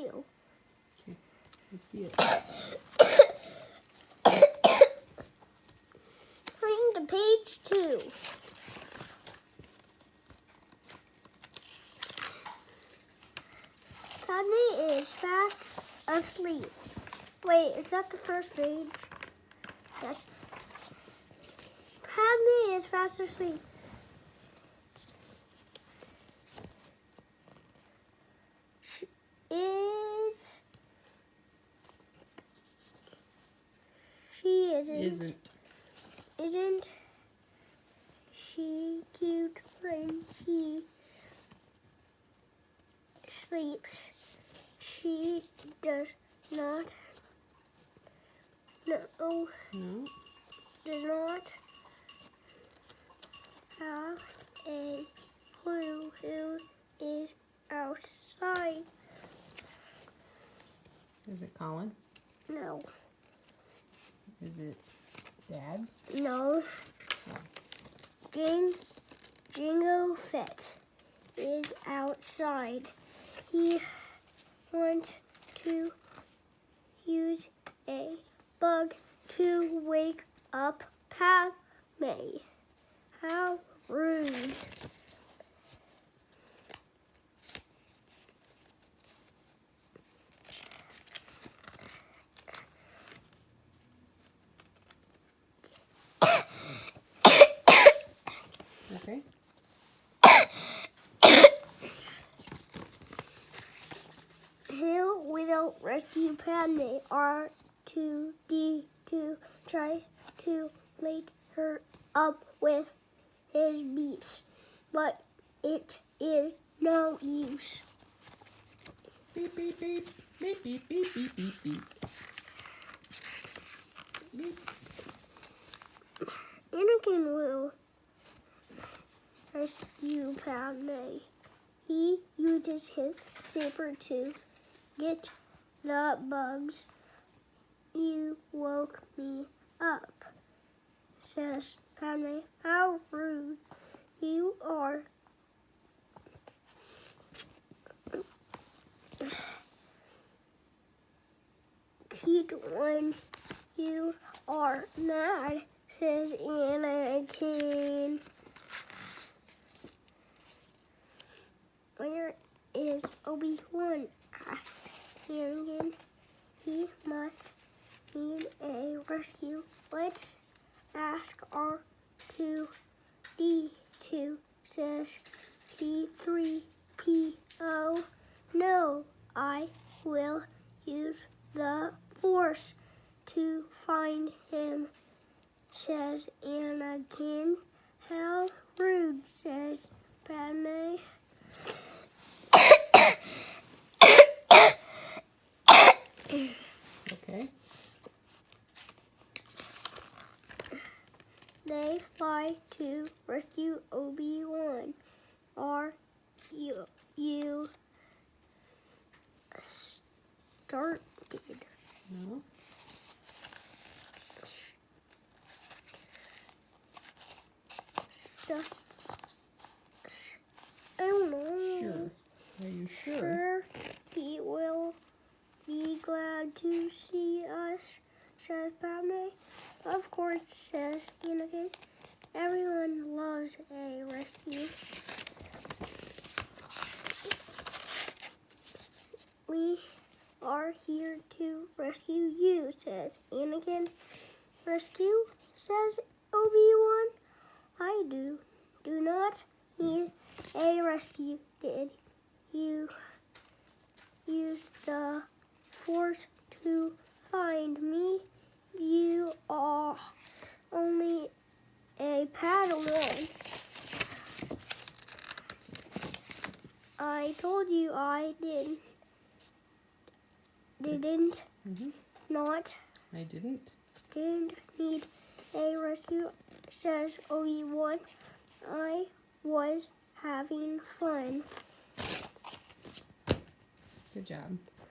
2. Okay, let's see it. Turning to page 2. Padme is fast asleep. Wait, is that the first page? Yes. Padme is fast asleep. Isn't she cute when she sleeps? She does not No. does not have a clue who is outside. Is it Colin? No. Is it Dad? No. Jingo Fett is outside. He wants to use a bug to wake up Padme. How rude. Okay. Who will rescue Padme? R2-D2 tries to wake her up with his beeps, but it is no use. Beep, beep, beep. Beep, beep, beep, beep, beep, beep. Beep. Anakin will rescue Padme. He uses his saber to get the bugs. You woke me up, says Padme. How rude you are. Cute when you are mad, says Anakin. Where is Obi-Wan? Asked Anakin. He must need a rescue. Let's ask R2-D2, says C-3PO. No, I will use the Force to find him, says Anakin. How rude, says Padme. Okay. They fly to rescue Obi-Wan. Are you started? No. I don't know. Sure. Are you sure? Sure, he will be glad to see us, says Padme. Of course, says Anakin. Everyone loves a rescue. We are here to rescue you, says Anakin. Rescue, says Obi-Wan. I do not need a rescue. Did you use the Force to find me? You are only a Padawan. I told you I didn't not. I didn't. Didn't need a rescue, says Obi-Wan. I was having fun. Good job.